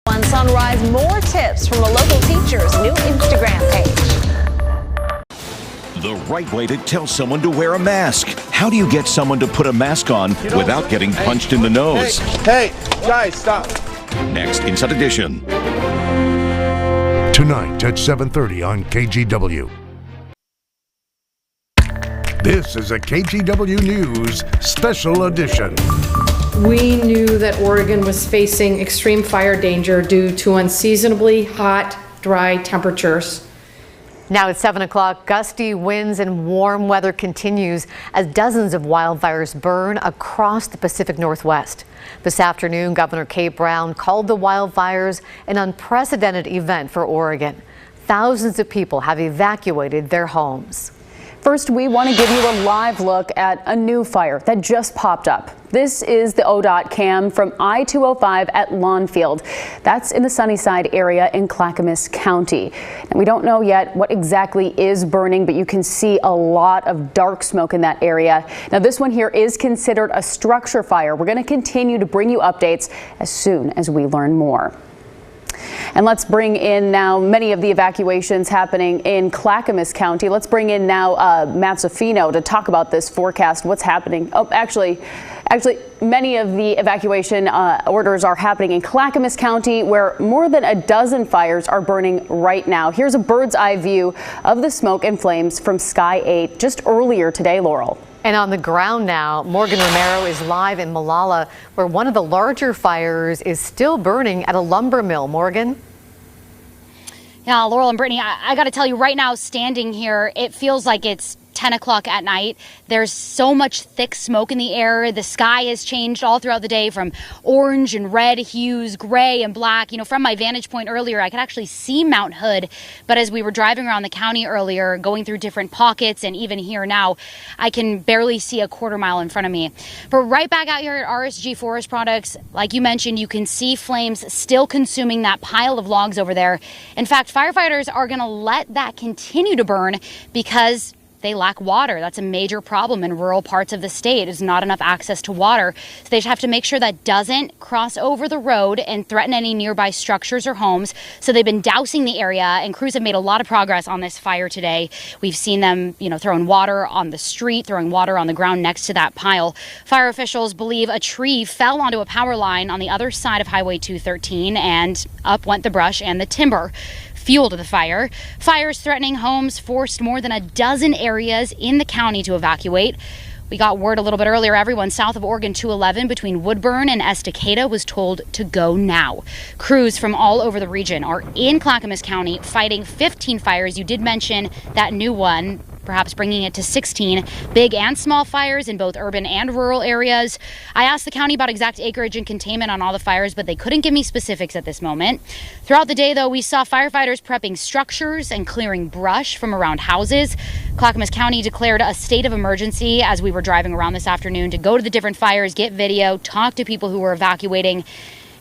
On Sunrise, more tips from a local teacher's new Instagram page. The right way to tell someone to wear a mask. How do you get someone to put a mask on without getting punched in the nose? Hey, guys, stop. Next, Inside Edition. Tonight at 7:30 on KGW. This is a KGW News Special Edition. We knew that Oregon was facing extreme fire danger due to unseasonably hot, dry temperatures. Now at 7 o'clock, gusty winds and warm weather continues as dozens of wildfires burn across the Pacific Northwest. This afternoon, Governor Kate Brown called the wildfires an unprecedented event for Oregon. Thousands of people have evacuated their homes. First, we want to give you a live look at a new fire that just popped up. This is the ODOT cam from I-205 at Lawnfield. That's in the Sunnyside area in Clackamas County. And we don't know yet what exactly is burning, but you can see a lot of dark smoke in that area. Now, this one here is considered a structure fire. We're going to continue to bring you updates as soon as we learn more. And let's bring in now many of the evacuations happening in Clackamas County. Let's bring in now Matt Zaffino to talk about this forecast. What's happening? Oh, actually, many of the evacuation orders are happening in Clackamas County, where more than a dozen fires are burning right now. Here's a bird's eye view of the smoke and flames from Sky 8 just earlier today, Laurel. And on the ground now, Morgan Romero is live in Molalla, where one of the larger fires is still burning at a lumber mill. Morgan? Yeah, Laurel and Brittany, I got to tell you right now, standing here, it feels like it's 10 o'clock at night. There's so much thick smoke in the air. The sky has changed all throughout the day from orange and red hues, gray and black. You know, from my vantage point earlier, I could actually see Mount Hood. But as we were driving around the county earlier, going through different pockets, and even here now, I can barely see a quarter mile in front of me. But right back out here at RSG Forest Products, like you mentioned, you can see flames still consuming that pile of logs over there. In fact, firefighters are going to let that continue to burn because they lack water. That's a major problem in rural parts of the state. There's not enough access to water. So they have to make sure that doesn't cross over the road and threaten any nearby structures or homes. So they've been dousing the area, and crews have made a lot of progress on this fire today. We've seen them, throwing water on the street, throwing water on the ground next to that pile. Fire officials believe a tree fell onto a power line on the other side of Highway 213, and up went the brush and the timber. Fuel to the fire. Fires threatening homes forced more than a dozen areas in the county to evacuate. We got word a little bit earlier, everyone south of Oregon 211 between Woodburn and Estacada was told to go now. Crews from all over the region are in Clackamas County fighting 15 fires. You did mention that new one, perhaps bringing it to 16 big and small fires in both urban and rural areas. I asked the county about exact acreage and containment on all the fires, but they couldn't give me specifics at this moment. Throughout the day, though, we saw firefighters prepping structures and clearing brush from around houses. Clackamas County declared a state of emergency as we were driving around this afternoon to go to the different fires, get video, talk to people who were evacuating.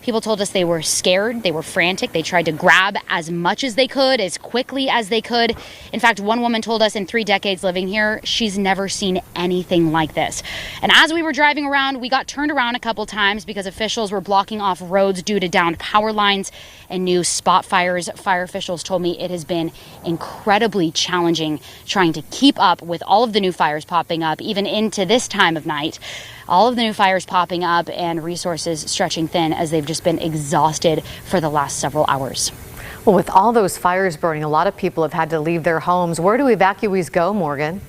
People told us they were scared, they were frantic, they tried to grab as much as they could, as quickly as they could. In fact, one woman told us in 3 decades living here, she's never seen anything like this. And as we were driving around, we got turned around a couple times because officials were blocking off roads due to downed power lines and new spot fires. Fire officials told me it has been incredibly challenging trying to keep up with all of the new fires popping up, even into this time of night. All of the new fires popping up and resources stretching thin as they've just been exhausted for the last several hours. Well, with all those fires burning, a lot of people have had to leave their homes. Where do evacuees go, Morgan?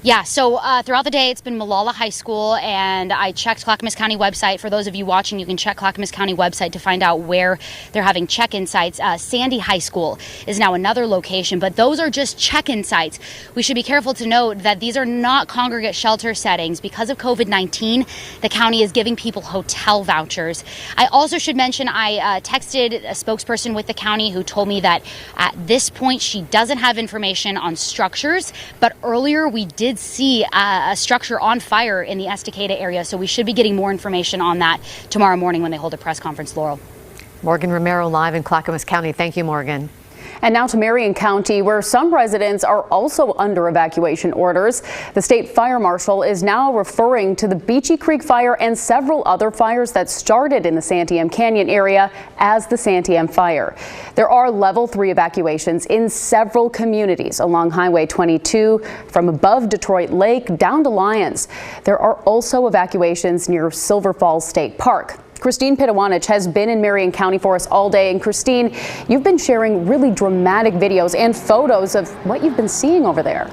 Yeah, so throughout the day, it's been Molalla High School, and I checked Clackamas County website. For those of you watching, you can check Clackamas County website to find out where they're having check-in sites. Sandy High School is now another location, but those are just check-in sites. We should be careful to note that these are not congregate shelter settings. Because of COVID-19, the county is giving people hotel vouchers. I also should mention I texted a spokesperson with the county who told me that at this point, she doesn't have information on structures, but earlier we did see a structure on fire in the Estacada area, so we should be getting more information on that tomorrow morning when they hold a press conference, Laurel. Morgan Romero live in Clackamas County. Thank you, Morgan. And now to Marion County, where some residents are also under evacuation orders. The state fire marshal is now referring to the Beachy Creek fire and several other fires that started in the Santiam Canyon area as the Santiam fire. There are level 3 evacuations in several communities along Highway 22 from above Detroit Lake down to Lyons. There are also evacuations near Silver Falls State Park. Christine Pitawanich has been in Marion County for us all day. And Christine, you've been sharing really dramatic videos and photos of what you've been seeing over there.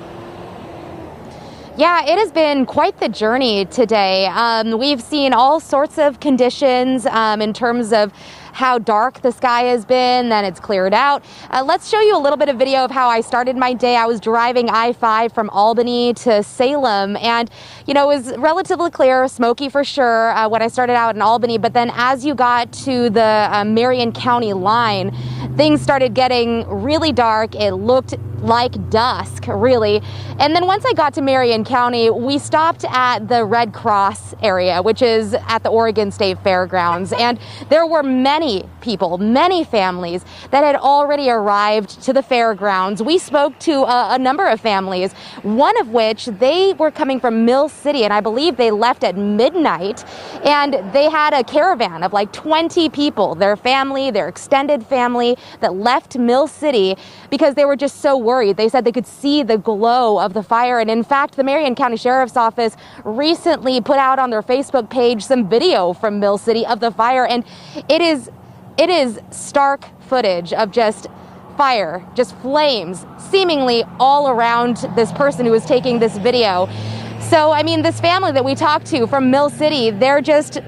Yeah, it has been quite the journey today. We've seen all sorts of conditions in terms of how dark the sky has been, then it's cleared out. Let's show you a little bit of video of how I started my day. I was driving I-5 from Albany to Salem, and it was relatively clear, smoky for sure when I started out in Albany, but then as you got to the Marion County line, things started getting really dark. It looked like dusk, really. And then once I got to Marion County, we stopped at the Red Cross area, which is at the Oregon State Fairgrounds. And there were many people, many families that had already arrived to the fairgrounds. We spoke to a number of families, one of which they were coming from Mill City, and I believe they left at midnight. And they had a caravan of like 20 people, their family, their extended family, that left Mill City because they were just so worried. They said they could see the glow of the fire. And in fact, the Marion County Sheriff's Office recently put out on their Facebook page some video from Mill City of the fire. And it is stark footage of just fire, just flames, seemingly all around this person who was taking this video. So, I mean, this family that we talked to from Mill City, they're just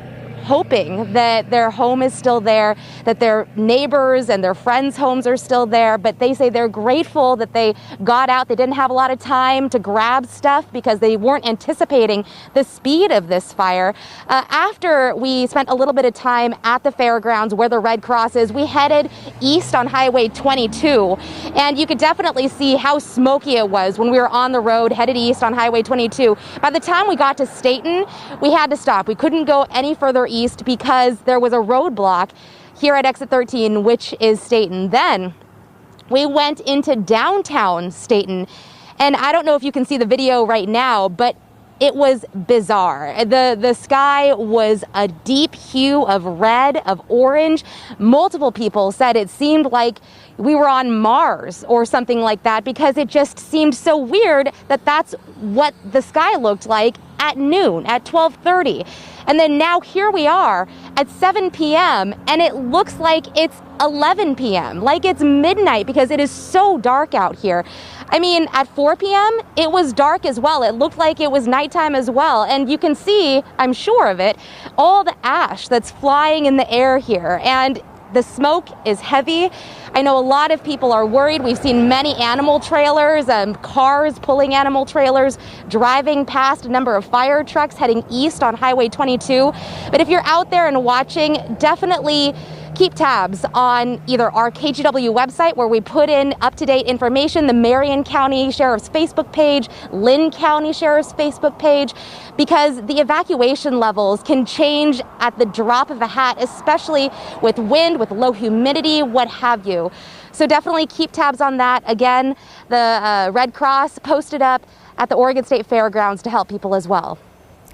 hoping that their home is still there, that their neighbors and their friends' homes are still there, but they say they're grateful that they got out. They didn't have a lot of time to grab stuff because they weren't anticipating the speed of this fire. After we spent a little bit of time at the fairgrounds where the Red Cross is, we headed east on Highway 22, and you could definitely see how smoky it was when we were on the road headed east on Highway 22. By the time we got to Stayton, we had to stop. We couldn't go any further east because there was a roadblock here at exit 13, which is Stayton. Then we went into downtown Stayton, and I don't know if you can see the video right now, but it was bizarre. The sky was a deep hue of red, of orange. Multiple people said it seemed like we were on Mars or something like that because it just seemed so weird that that's what the sky looked like at noon, at 12:30. And then now here we are at 7 p.m. and it looks like it's 11 p.m., like it's midnight because it is so dark out here. I mean, at 4 p.m., it was dark as well. It looked like it was nighttime as well. And you can see, I'm sure of it, all the ash that's flying in the air here. And the smoke is heavy. I know a lot of people are worried. We've seen many animal trailers, cars pulling animal trailers, driving past a number of fire trucks heading east on Highway 22. But if you're out there and watching, definitely keep tabs on either our KGW website, where we put in up-to-date information, the Marion County Sheriff's Facebook page, Lynn County Sheriff's Facebook page, because the evacuation levels can change at the drop of a hat, especially with wind, with low humidity, what have you. So definitely keep tabs on that. Again, the Red Cross posted up at the Oregon State Fairgrounds to help people as well.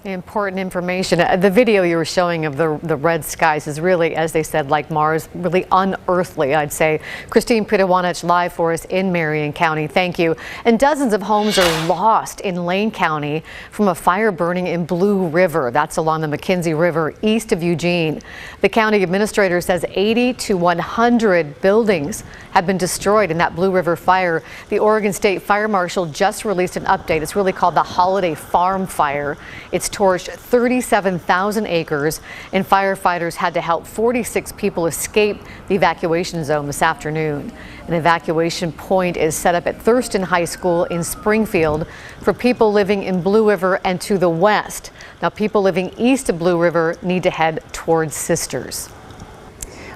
Important information. The video you were showing of the red skies is really, as they said, like Mars, really unearthly, I'd say. Christine Pitawanich live for us in Marion County. Thank you. And dozens of homes are lost in Lane County from a fire burning in Blue River. That's along the McKenzie River east of Eugene. The county administrator says 80 to 100 buildings have been destroyed in that Blue River fire. The Oregon State Fire Marshal just released an update. It's really called the Holiday Farm Fire. It's torched 37,000 acres, and firefighters had to help 46 people escape the evacuation zone this afternoon. An evacuation point is set up at Thurston High School in Springfield for people living in Blue River and to the west. Now, people living east of Blue River need to head towards Sisters.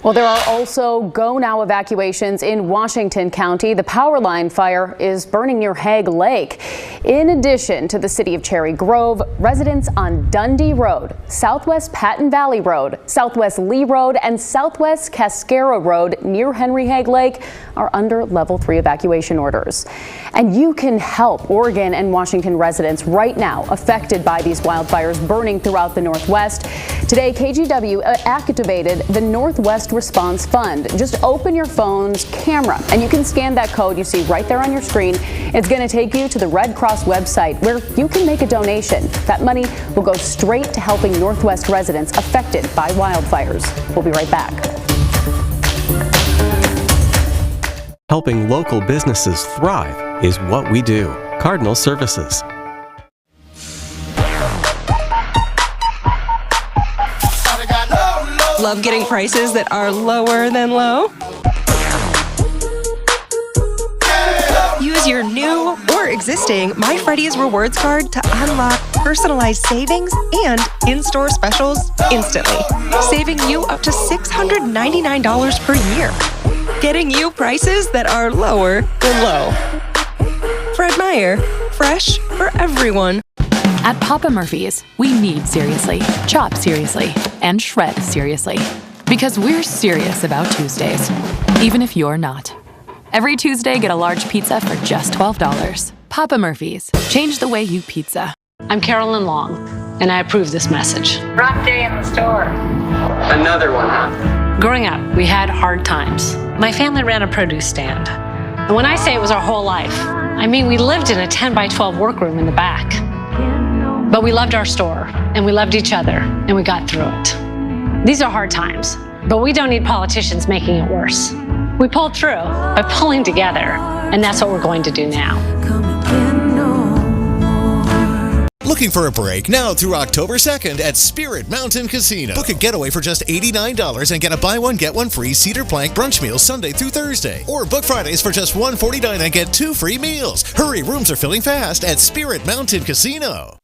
Well, there are also go now evacuations in Washington County. The Powerline Fire is burning near Hague Lake. In addition to the city of Cherry Grove, residents on Dundee Road, Southwest Patton Valley Road, Southwest Lee Road, and Southwest Cascara Road near Henry Hague Lake are under level 3 evacuation orders. And you can help Oregon and Washington residents right now affected by these wildfires burning throughout the Northwest. Today, KGW activated the Northwest Response Fund. Just open your phone's camera and you can scan that code you see right there on your screen. It's going to take you to the Red Cross website where you can make a donation. That money will go straight to helping Northwest residents affected by wildfires. We'll be right back. Helping local businesses thrive is what we do. Cardinal Services. Love getting prices that are lower than low? Use your new or existing My Freddy's Rewards card to unlock personalized savings and in-store specials instantly, saving you up to $699 per year. Getting you prices that are lower than low. Fred Meyer, fresh for everyone. At Papa Murphy's, we need seriously, chop seriously, and shred seriously. Because we're serious about Tuesdays, even if you're not. Every Tuesday, get a large pizza for just $12. Papa Murphy's, change the way you pizza. I'm Carolyn Long, and I approve this message. Rough day in the store. Another one, huh? Growing up, we had hard times. My family ran a produce stand. And when I say it was our whole life, I mean we lived in a 10 by 12 workroom in the back. But we loved our store, and we loved each other, and we got through it. These are hard times, but we don't need politicians making it worse. We pulled through by pulling together, and that's what we're going to do now. Looking for a break? Now through October 2nd at Spirit Mountain Casino. Book a getaway for just $89 and get a buy one, get one free cedar plank brunch meal Sunday through Thursday. Or book Fridays for just $149 and get 2 free meals. Hurry, rooms are filling fast at Spirit Mountain Casino.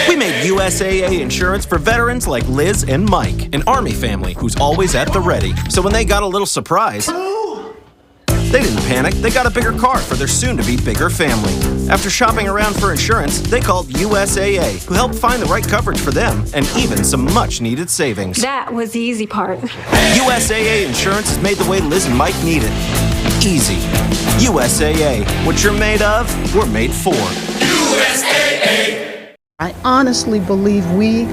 We made USAA insurance for veterans like Liz and Mike, an Army family who's always at the ready. So when they got a little surprise, they didn't panic. They got a bigger car for their soon-to-be bigger family. After shopping around for insurance, they called USAA, who helped find the right coverage for them and even some much-needed savings. That was the easy part. USAA insurance has made the way Liz and Mike need it easy. USAA, what you're made of, we're made for. USAA. I honestly believe we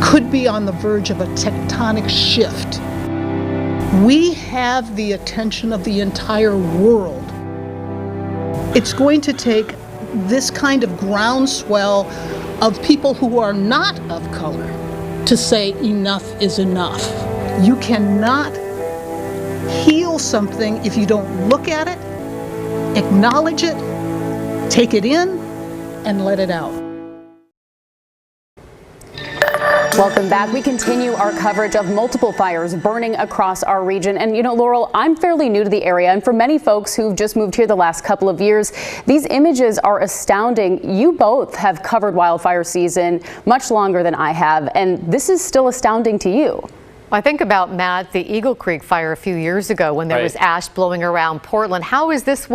could be on the verge of a tectonic shift. We have the attention of the entire world. It's going to take this kind of groundswell of people who are not of color to say enough is enough. You cannot heal something if you don't look at it, acknowledge it, take it in, and let it out. Welcome back. We continue our coverage of multiple fires burning across our region. And you know, Laurel, I'm fairly new to the area, and for many folks who've just moved here the last couple of years, these images are astounding. You both have covered wildfire season much longer than I have, and this is still astounding to you. I think about, Matt, the Eagle Creek fire a few years ago when there was ash blowing around Portland. How is this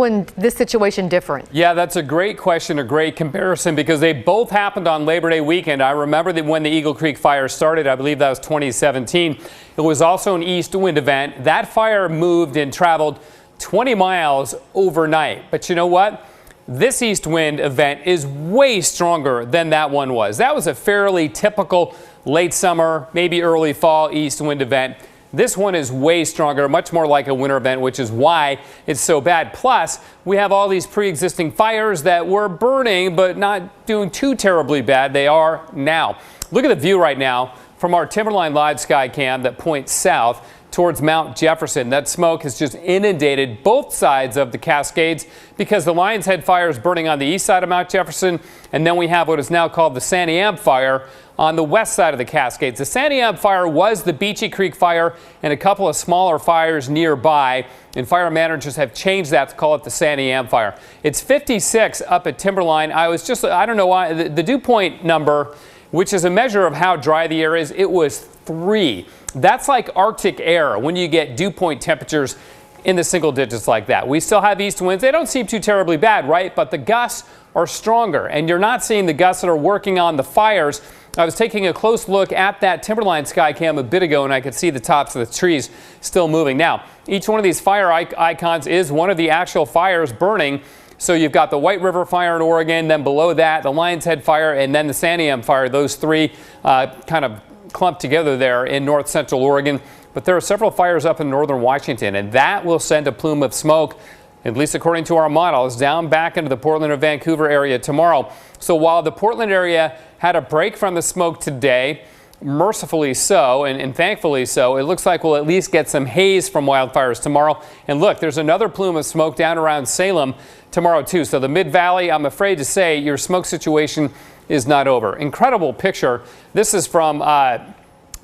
situation different? Yeah, that's a great question, a great comparison, because they both happened on Labor Day weekend. I remember that when the Eagle Creek fire started, I believe that was 2017. It was also an east wind event. That fire moved and traveled 20 miles overnight. But you know what? This east wind event is way stronger than that one was. That was a fairly typical late summer, maybe early fall east wind event. This one is way stronger, much more like a winter event, which is why it's so bad. Plus, we have all these pre-existing fires that were burning but not doing too terribly bad. They are now. Look at the view right now from our Timberline Live sky cam that points south towards Mount Jefferson. That smoke has just inundated both sides of the Cascades because the Lions Head fire is burning on the east side of Mount Jefferson, and then we have what is now called the Santiam fire on the west side of the Cascades. The Santiam fire was the Beachy Creek fire and a couple of smaller fires nearby, and fire managers have changed that to call it the Santiam fire. It's 56 up at Timberline. I don't know why, the dew point number, which is a measure of how dry the air is, it was 3. That's like Arctic air when you get dew point temperatures in the single digits like that. We still have east winds. They don't seem too terribly bad, right? But the gusts are stronger, and you're not seeing the gusts that are working on the fires. I was taking a close look at that Timberline sky cam a bit ago, and I could see the tops of the trees still moving. Now, each one of these fire icons is one of the actual fires burning. So you've got the White River fire in Oregon, then below that, the Lion's Head fire, and then the Santiam fire. Those three kind of clumped together there in north central Oregon. But there are several fires up in northern Washington, and that will send a plume of smoke, at least according to our models, down back into the Portland or Vancouver area tomorrow. So while the Portland area had a break from the smoke today, mercifully so, and thankfully so, it looks like we'll at least get some haze from wildfires tomorrow. And look, there's another plume of smoke down around Salem tomorrow too. So the Mid-Valley, I'm afraid to say, your smoke situation is not over. Incredible picture. This is from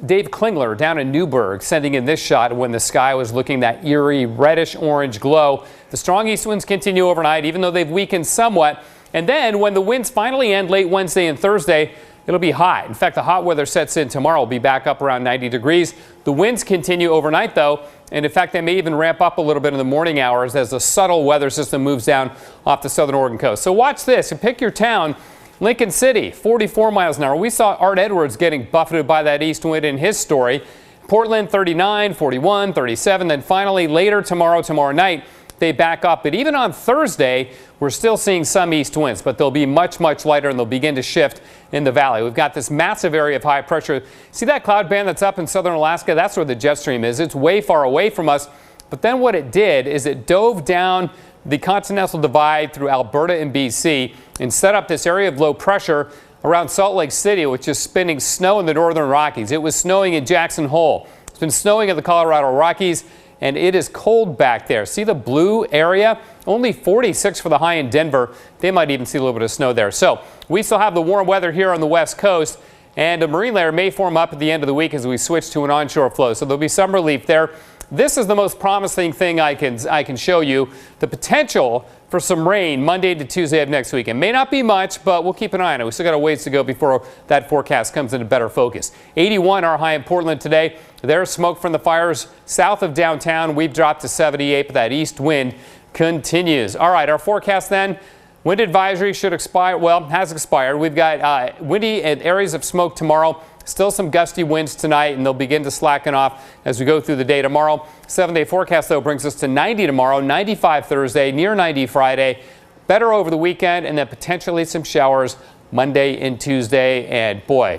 Dave Klingler down in Newburgh, sending in this shot when the sky was looking that eerie reddish orange glow. The strong east winds continue overnight, even though they've weakened somewhat. And then when the winds finally end late Wednesday and Thursday, it'll be hot. In fact, the hot weather sets in tomorrow. We'll be back up around 90 degrees. The winds continue overnight, though. And in fact, they may even ramp up a little bit in the morning hours as a subtle weather system moves down off the southern Oregon coast. So watch this and pick your town. Lincoln City, 44 miles an hour. We saw Art Edwards getting buffeted by that east wind in his story. Portland, 39, 41, 37. Then finally later tomorrow night, they back up. But even on Thursday, we're still seeing some east winds, but they'll be much, much lighter, and they'll begin to shift in the valley. We've got this massive area of high pressure. See that cloud band that's up in southern Alaska? That's where the jet stream is. It's way far away from us. But then what it did is it dove down the Continental Divide through Alberta and BC and set up this area of low pressure around Salt Lake City, which is spinning snow in the northern Rockies. It was snowing in Jackson Hole. It's been snowing in the Colorado Rockies, and it is cold back there. See the blue area? Only 46 for the high in Denver. They might even see a little bit of snow there. So we still have the warm weather here on the west coast, and a marine layer may form up at the end of the week as we switch to an onshore flow. So there'll be some relief there. This is the most promising thing I can show you, the potential for some rain Monday to Tuesday of next week. It may not be much, but we'll keep an eye on it. We still got a ways to go before that forecast comes into better focus. 81 our high in Portland today. There's smoke from the fires south of downtown. We've dropped to 78, but that east wind continues. All right, our forecast then. Wind advisory should expire. Well, has expired. We've got windy and areas of smoke tomorrow. Still some gusty winds tonight, and they'll begin to slacken off as we go through the day tomorrow. 7-day forecast, though, brings us to 90 tomorrow, 95 Thursday, near 90 Friday. Better over the weekend, and then potentially some showers Monday and Tuesday. And boy,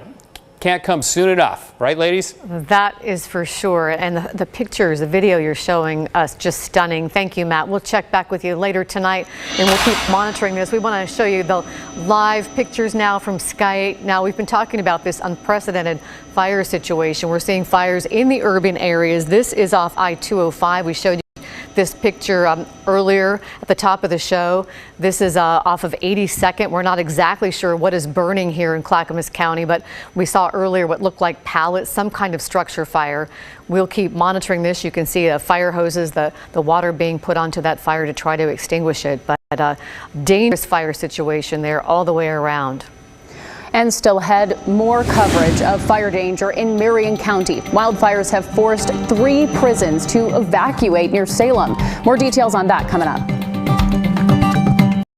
can't come soon enough, right, ladies? That is for sure. And the pictures, the video you're showing us, just stunning. Thank you, Matt. We'll check back with you later tonight, and we'll keep monitoring this. We want to show you the live pictures now from Sky 8. Now, we've been talking about this unprecedented fire situation. We're seeing fires in the urban areas. This is off I-205. We showed you this picture earlier at the top of the show. This is off of 82nd. We're not exactly sure what is burning here in Clackamas County, but we saw earlier what looked like pallets, some kind of structure fire. We'll keep monitoring this. You can see fire hoses, the water being put onto that fire to try to extinguish it. But dangerous fire situation there all the way around. And still ahead, more coverage of fire danger in Marion County. Wildfires have forced 3 prisons to evacuate near Salem. More details on that coming up.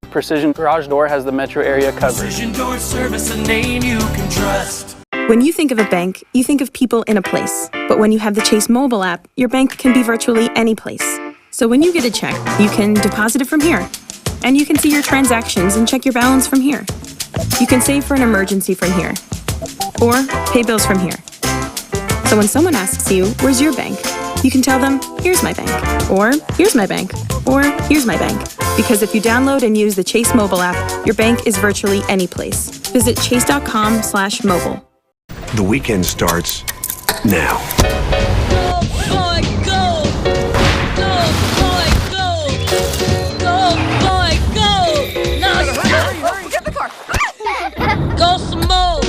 Precision Garage Door has the metro area covered. Precision Door Service, a name you can trust. When you think of a bank, you think of people in a place. But when you have the Chase mobile app, your bank can be virtually any place. So when you get a check, you can deposit it from here. And you can see your transactions and check your balance from here. You can save for an emergency from here, or pay bills from here. So when someone asks you, where's your bank? You can tell them, here's my bank, or here's my bank, or here's my bank. Because if you download and use the Chase mobile app, your bank is virtually any place. Visit chase.com/mobile. The weekend starts now. Go some more.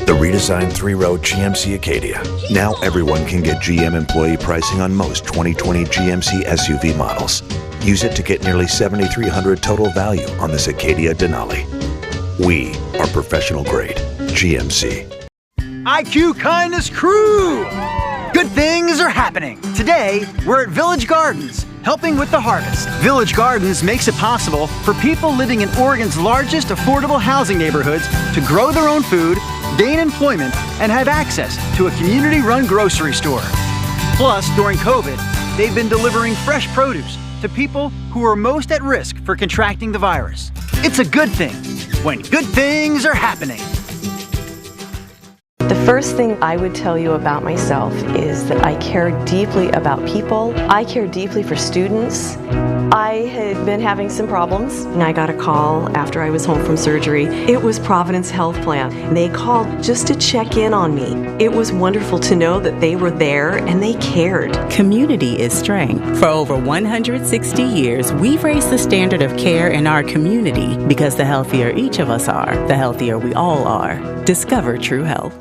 The redesigned 3-row GMC Acadia. Now everyone can get GM employee pricing on most 2020 GMC SUV models. Use it to get nearly $7,300 total value on this Acadia Denali. We are professional grade GMC. IQ Kindness Crew! Good things are happening. Today, we're at Village Gardens, helping with the harvest. Village Gardens makes it possible for people living in Oregon's largest affordable housing neighborhoods to grow their own food, gain employment, and have access to a community-run grocery store. Plus, during COVID, they've been delivering fresh produce to people who are most at risk for contracting the virus. It's a good thing when good things are happening. The first thing I would tell you about myself is that I care deeply about people. I care deeply for students. I had been having some problems, and I got a call after I was home from surgery. It was Providence Health Plan. They called just to check in on me. It was wonderful to know that they were there and they cared. Community is strength. For over 160 years, we've raised the standard of care in our community because the healthier each of us are, the healthier we all are. Discover True Health.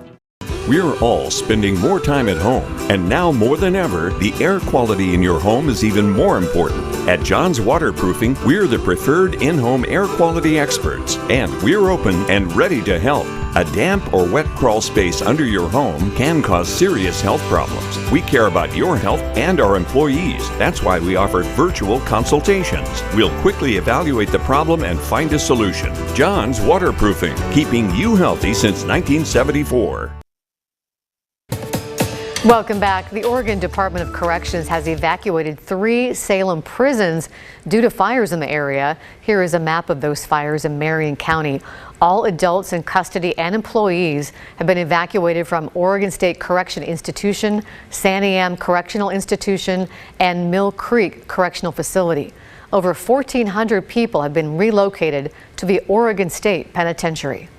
We're all spending more time at home, and now more than ever, the air quality in your home is even more important. At John's Waterproofing, we're the preferred in-home air quality experts, and we're open and ready to help. A damp or wet crawl space under your home can cause serious health problems. We care about your health and our employees. That's why we offer virtual consultations. We'll quickly evaluate the problem and find a solution. John's Waterproofing, keeping you healthy since 1974. Welcome back. The Oregon Department of Corrections has evacuated 3 Salem prisons due to fires in the area. Here is a map of those fires in Marion County. All adults in custody and employees have been evacuated from Oregon State Correction Institution, Santiam Correctional Institution, and Mill Creek Correctional Facility. Over 1,400 people have been relocated to the Oregon State Penitentiary.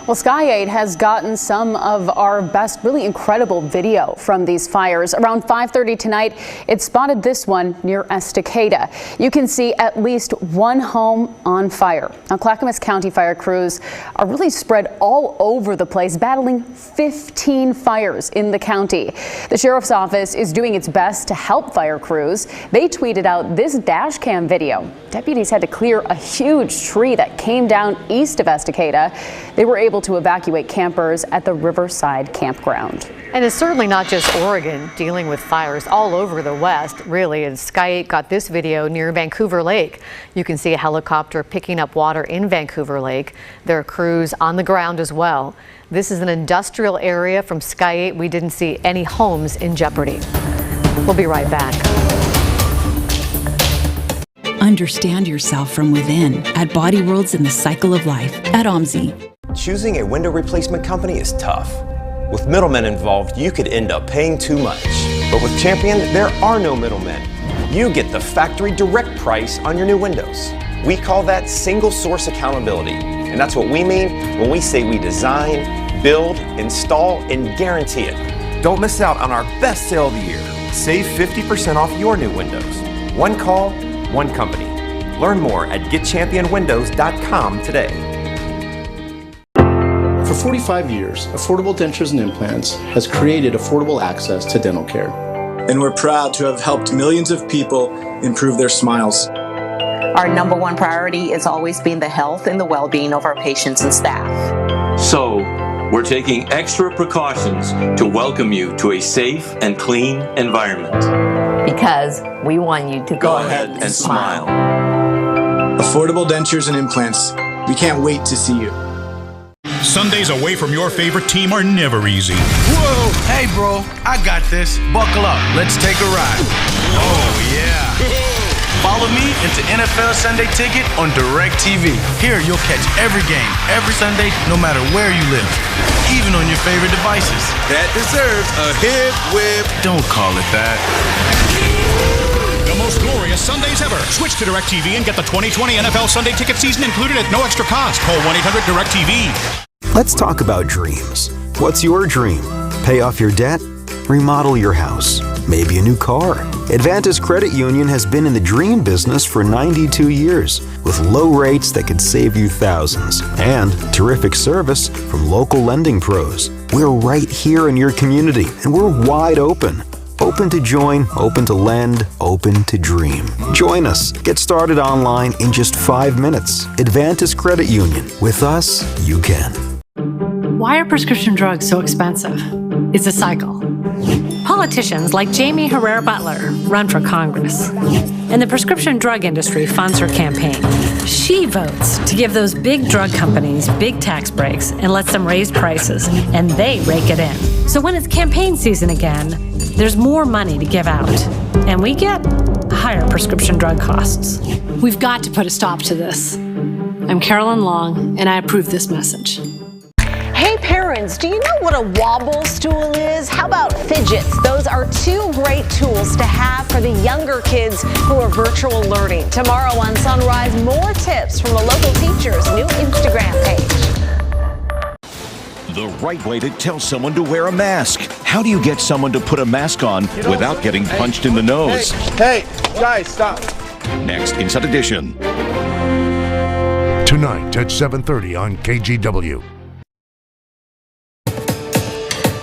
Well, Sky 8 has gotten some of our best, really incredible video from these fires. Around 5:30 tonight, it spotted this one near Estacada. You can see at least one home on fire. Now, Clackamas County fire crews are really spread all over the place, battling 15 fires in the county. The sheriff's office is doing its best to help fire crews. They tweeted out this dash cam video. Deputies had to clear a huge tree that came down east of Estacada. They were able to evacuate campers at the Riverside campground. And it's certainly not just Oregon dealing with fires all over the West, really. And Sky 8 got this video near Vancouver Lake. You can see a helicopter picking up water in Vancouver Lake. There are crews on the ground as well. This is an industrial area from Sky 8. We didn't see any homes in jeopardy. We'll be right back. Understand yourself from within at Body Worlds in the Cycle of Life at OMSI. Choosing a window replacement company is tough. With middlemen involved, you could end up paying too much. But with Champion, there are no middlemen. You get the factory direct price on your new windows. We call that single source accountability. And that's what we mean when we say we design, build, install, and guarantee it. Don't miss out on our best sale of the year. Save 50% off your new windows. One call, one company. Learn more at getchampionwindows.com today. For 45 years, Affordable Dentures and Implants has created affordable access to dental care. And we're proud to have helped millions of people improve their smiles. Our number one priority is always being the health and the well-being of our patients and staff. So, we're taking extra precautions to welcome you to a safe and clean environment. Because we want you to go ahead and smile. Affordable Dentures and Implants. We can't wait to see you. Sundays away from your favorite team are never easy. Whoa! Hey, bro, I got this. Buckle up. Let's take a ride. Oh, yeah. Follow me into NFL Sunday Ticket on DirecTV. Here, you'll catch every game, every Sunday, no matter where you live, even on your favorite devices. That deserves a hip whip. Don't call it that. The most glorious Sundays ever. Switch to DirecTV and get the 2020 NFL Sunday Ticket season included at no extra cost. Call 1-800-DirecTV. Let's talk about dreams. What's your dream? Pay off your debt? Remodel your house? Maybe a new car? Advantis Credit Union has been in the dream business for 92 years with low rates that could save you thousands and terrific service from local lending pros. We're right here in your community and we're wide open. Open to join, open to lend, open to dream. Join us. Get started online in just 5 minutes. Advantis Credit Union. With us, you can. Why are prescription drugs so expensive? It's a cycle. Politicians like Jamie Herrera Butler run for Congress, and the prescription drug industry funds her campaign. She votes to give those big drug companies big tax breaks and lets them raise prices, and they rake it in. So when it's campaign season again, there's more money to give out, and we get higher prescription drug costs. We've got to put a stop to this. I'm Carolyn Long, and I approve this message. Hey parents, do you know what a wobble stool is? How about fidgets? Those are two great tools to have for the younger kids who are virtual learning. Tomorrow on Sunrise, more tips from a local teacher's new Instagram page. The right way to tell someone to wear a mask. How do you get someone to put a mask on without getting punched in the nose? Hey, guys, stop. Next, Inside Edition. Tonight at 7:30 on KGW.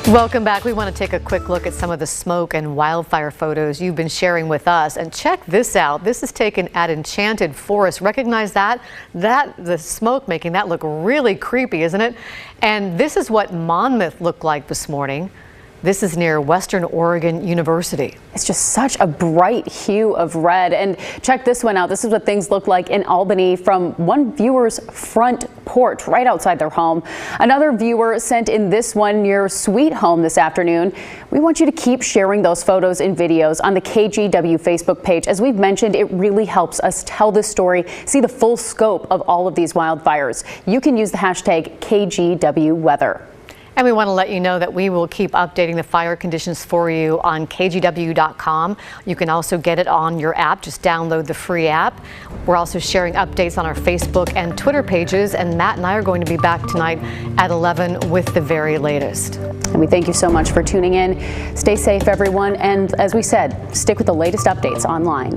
Welcome back. We want to take a quick look at some of the smoke and wildfire photos you've been sharing with us. And check this out. This is taken at Enchanted Forest. Recognize that? The smoke making that look really creepy, isn't it? And this is what Monmouth looked like this morning. This is near Western Oregon University. It's just such a bright hue of red. And check this one out. This is what things look like in Albany from one viewer's front porch right outside their home. Another viewer sent in this one near Sweet Home this afternoon. We want you to keep sharing those photos and videos on the KGW Facebook page. As we've mentioned, it really helps us tell this story, see the full scope of all of these wildfires. You can use the hashtag KGWweather. And we want to let you know that we will keep updating the fire conditions for you on kgw.com. You can also get it on your app. Just download the free app. We're also sharing updates on our Facebook and Twitter pages. And Matt and I are going to be back tonight at 11 with the very latest. And we thank you so much for tuning in. Stay safe, everyone. And as we said, stick with the latest updates online.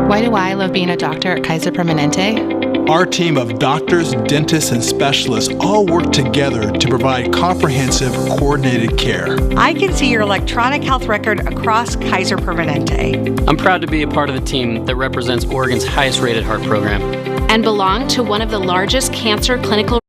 Why do I love being a doctor at Kaiser Permanente? Our team of doctors, dentists, and specialists all work together to provide comprehensive, coordinated care. I can see your electronic health record across Kaiser Permanente. I'm proud to be a part of the team that represents Oregon's highest rated heart program. And belong to one of the largest cancer clinical